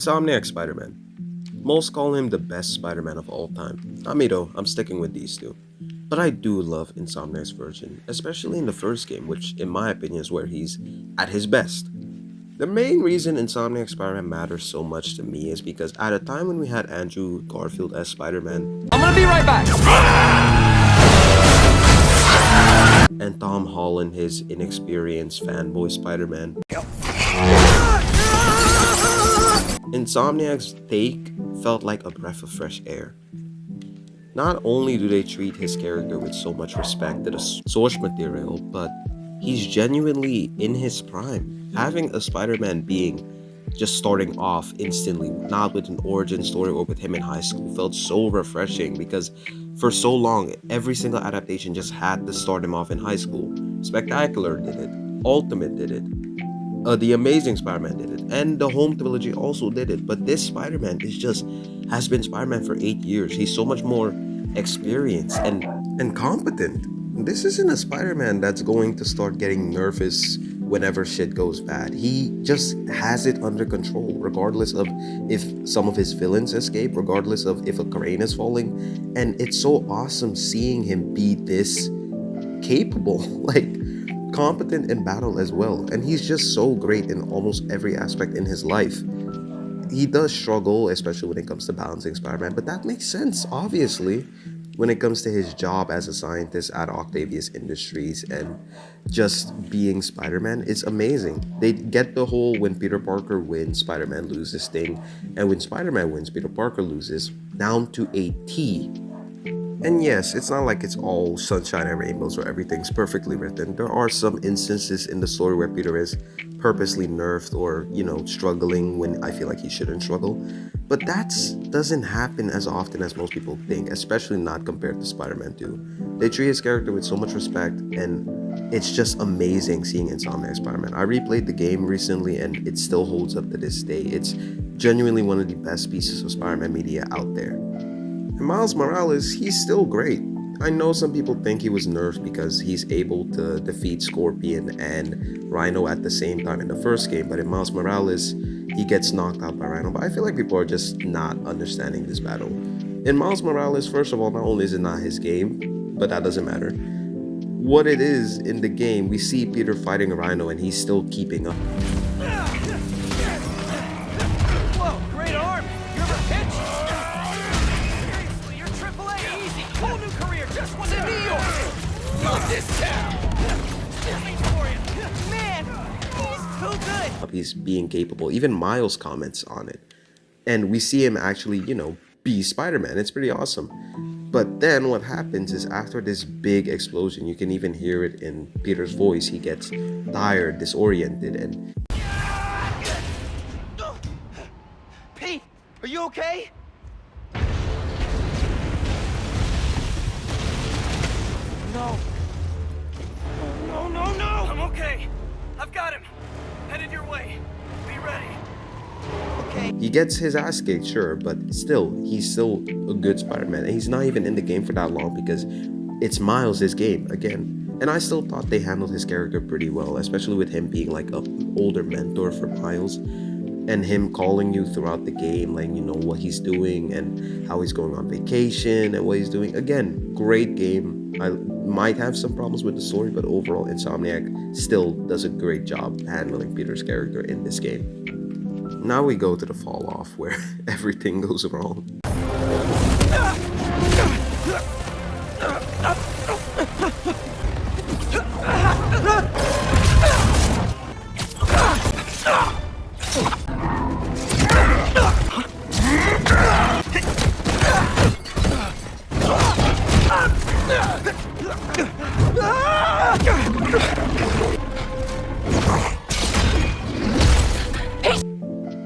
Insomniac Spider-Man. Most call him the best Spider-Man of all time. Not me though, I'm sticking with these two. But I do love Insomniac's version, especially in the first game, which in my opinion is where he's at his best. The main reason Insomniac Spider-Man matters so much to me is because at a time when we had Andrew Garfield as Spider-Man I'm gonna be right back. and Tom Holland his inexperienced fanboy Spider-Man, Insomniac's take felt like a breath of fresh air. Not only do they treat his character with so much respect to the source material, but he's genuinely in his prime. Having a Spider-Man being just starting off instantly, not with an origin story or with him in high school, felt so refreshing because for so long, every single adaptation just had to start him off in high school. Spectacular did it, Ultimate did it, the Amazing Spider-Man did it, and the Home trilogy also did it. But this Spider-Man is just has been Spider-Man for 8 years. He's so much more experienced and competent. This isn't a Spider-Man that's going to start getting nervous whenever shit goes bad. He just has it under control, regardless of if some of his villains escape, regardless of if a crane is falling. And it's so awesome seeing him be this capable, like competent in battle as well. And he's just so great in almost every aspect in his life. He does struggle, especially when it comes to balancing Spider-Man, but that makes sense, obviously, when it comes to his job as a scientist at Octavius Industries and just being Spider-Man. It's amazing. They get the whole when Peter Parker wins, Spider-Man loses thing, and when Spider-Man wins, Peter Parker loses, down to a T. And yes, it's not like it's all sunshine and rainbows or everything's perfectly written. There are some instances in the story where Peter is purposely nerfed or, struggling when I feel like he shouldn't struggle. But that doesn't happen as often as most people think, especially not compared to Spider-Man 2. They treat his character with so much respect, and it's just amazing seeing Insomniac Spider-Man. I replayed the game recently and it still holds up to this day. It's genuinely one of the best pieces of Spider-Man media out there. And Miles Morales, he's still great. I know some people think he was nerfed because he's able to defeat Scorpion and Rhino at the same time in the first game, but in Miles Morales, he gets knocked out by Rhino. But I feel like people are just not understanding this battle. In Miles Morales, first of all, not only is it not his game, but that doesn't matter. What it is in the game, we see Peter fighting a Rhino and he's still keeping up. Whoa, great arm. You ever pitched? Seriously, you're AAA easy. Whole new career just won in New York. Love this town. Coming for you. Man, he's too good. He's being capable. Even Miles comments on it. And we see him actually, be Spider-Man. It's pretty awesome. But then what happens is after this big explosion, you can even hear it in Peter's voice. He gets tired, disoriented, and Pete, are you okay? No. No. I'm okay. I've got him. Headed your way. Be ready. Okay. he gets his ass kicked, sure, but still, he's still a good Spider-Man. And he's not even in the game for that long because it's Miles' game again. And I still thought they handled his character pretty well, especially with him being like an older mentor for Miles and him calling you throughout the game, letting you know what he's doing and how he's going on vacation and what he's doing. Again, great game. I might have some problems with the story, but overall, Insomniac still does a great job handling Peter's character in this game. Now we go to the fall off where everything goes wrong.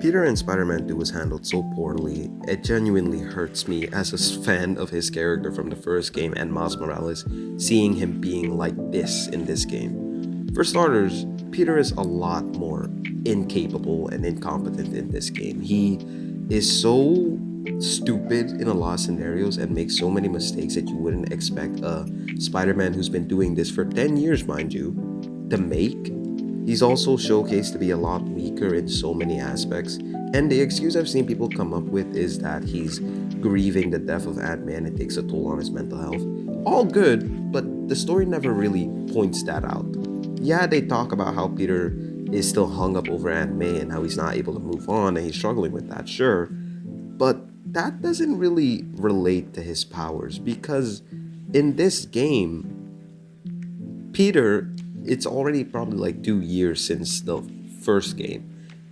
Peter in Spider-Man 2 was handled so poorly, it genuinely hurts me as a fan of his character from the first game and Miles Morales, seeing him being like this in this game. For starters, Peter is a lot more incapable and incompetent in this game. He is so stupid in a lot of scenarios and makes so many mistakes that you wouldn't expect a Spider-Man who's been doing this for 10 years, mind you, to make. He's also showcased to be a lot weaker in so many aspects, And the excuse I've seen people come up with is that he's grieving the death of Ant-Man and it takes a toll on his mental health. All good, but the story never really points that out. Yeah, they talk about how Peter is still hung up over Aunt May and how he's not able to move on and he's struggling with that, sure. But that doesn't really relate to his powers because in this game, Peter, it's already probably like 2 years since the first game.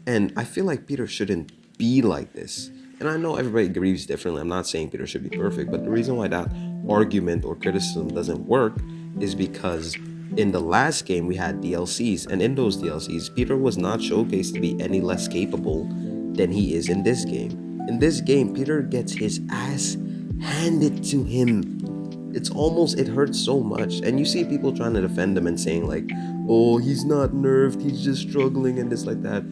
And I feel like Peter shouldn't be like this. And I know everybody grieves differently. I'm not saying Peter should be perfect, but the reason why that argument or criticism doesn't work is because in the last game we had DLCs, and in those DLCs, Peter was not showcased to be any less capable than he is in this game. In this game, Peter gets his ass handed to him. It hurts so much. And you see people trying to defend him and saying like, oh, he's not nerfed, he's just struggling and this like that.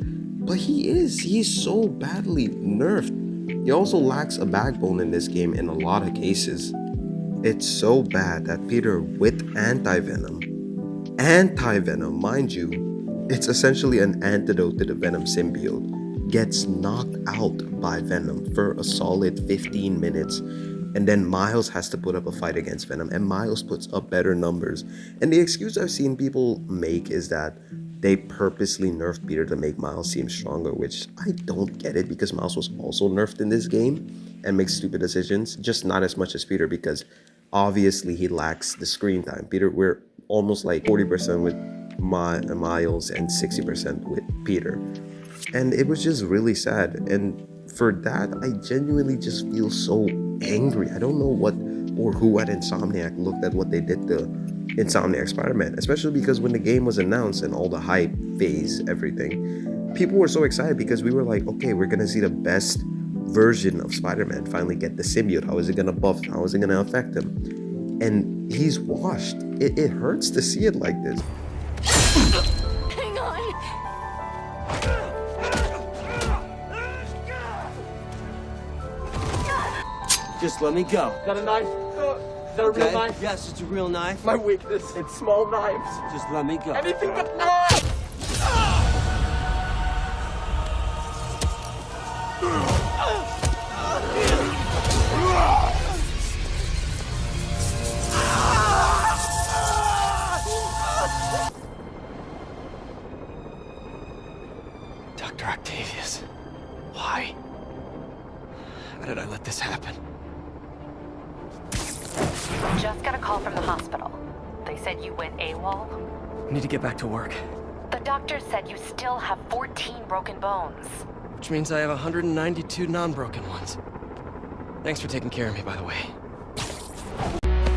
But he's so badly nerfed. He also lacks a backbone in this game in a lot of cases. It's so bad that Peter with Anti-Venom, mind you, it's essentially an antidote to the Venom symbiote, gets knocked out by Venom for a solid 15 minutes. And then Miles has to put up a fight against Venom, and Miles puts up better numbers. And the excuse I've seen people make is that they purposely nerfed Peter to make Miles seem stronger, which I don't get it because Miles was also nerfed in this game and makes stupid decisions, just not as much as Peter because obviously he lacks the screen time. Peter, we're almost like 40% with Miles and 60% with Peter. And it was just really sad. And for that, I genuinely just feel so angry. I don't know what or who at Insomniac looked at what they did to Insomniac Spider-Man, especially because when the game was announced and all the hype phase, everything, people were so excited because we were like, okay, we're gonna see the best version of Spider-Man finally get the symbiote. How is it gonna buff him? How is it gonna affect him? And he's washed. It hurts to see it like this. Hang on. Just let me go. Is that a knife? Is that a real knife? Yes, it's a real knife. My weakness, it's small knives. Just let me go. Anything but knives! Dr. Octavius, why? How did I let this happen? Just got a call from the hospital. They said you went AWOL. I need to get back to work, The doctor said you still have 14 broken bones. which means I have 192 non-broken ones. Thanks for taking care of me, by the way.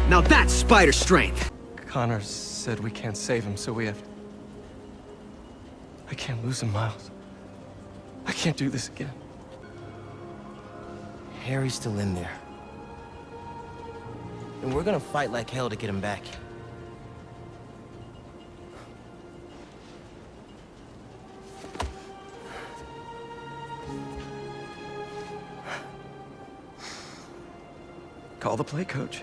Now that's spider strength. Connor said we can't save him, so we have... I can't lose him, Miles. I can't do this again. Harry's still in there. And we're gonna fight like hell to get him back. Call the play, coach.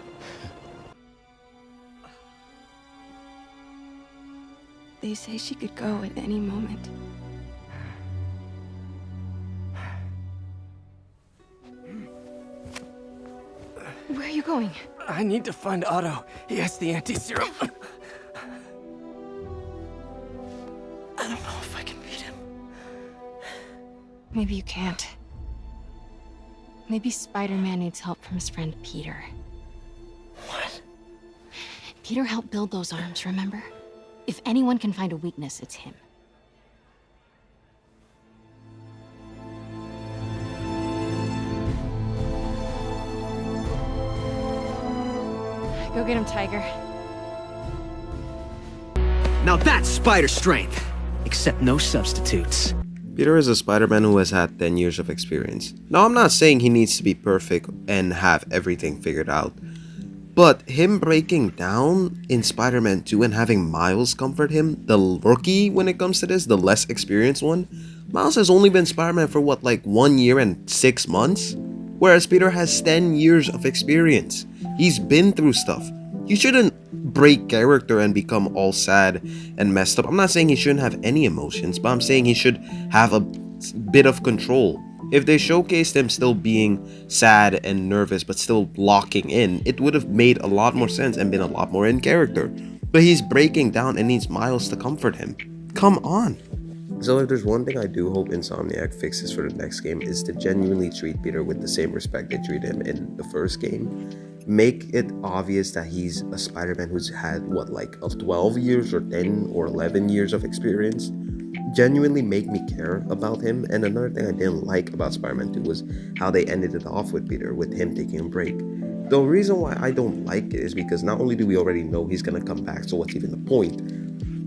They say she could go at any moment. Where are you going? I need to find Otto. He has the anti-serum. I don't know if I can beat him. Maybe you can't. Maybe Spider-Man needs help from his friend Peter. What? Peter helped build those arms, remember? If anyone can find a weakness, it's him. Go get him, Tiger. Now that's spider strength. Except no substitutes. Peter is a Spider-Man who has had 10 years of experience. Now, I'm not saying he needs to be perfect and have everything figured out, but him breaking down in Spider-Man 2 and having Miles comfort him, the rookie when it comes to this, the less experienced one, Miles has only been Spider-Man for what, like 1 year and 6 months? Whereas Peter has 10 years of experience. He's been through stuff. He shouldn't break character and become all sad and messed up. I'm not saying he shouldn't have any emotions, but I'm saying he should have a bit of control. If they showcased him still being sad and nervous but still locking in, it would have made a lot more sense and been a lot more in character. But he's breaking down and needs Miles to comfort him. Come on. So if there's one thing I do hope Insomniac fixes for the next game is to genuinely treat Peter with the same respect they treat him in the first game. Make it obvious that he's a Spider-Man who's had what, like 12 years or 10 or 11 years of experience. Genuinely make me care about him. And another thing I didn't like about Spider-Man 2 was how they ended it off with Peter, with him taking a break. The reason why I don't like it is because not only do we already know he's gonna come back, so what's even the point?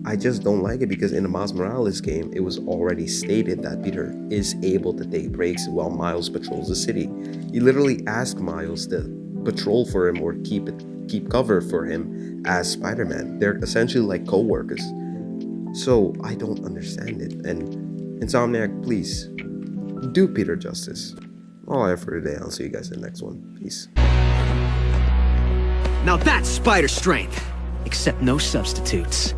I just don't like it because in the Miles Morales game, it was already stated that Peter is able to take breaks while Miles patrols the city. He literally asked Miles to patrol for him or keep cover for him as Spider-Man. They're essentially like co-workers. So I don't understand it. And Insomniac, please do Peter justice. All I have for today. I'll see you guys in the next one. Peace. Now that's spider strength, except no substitutes.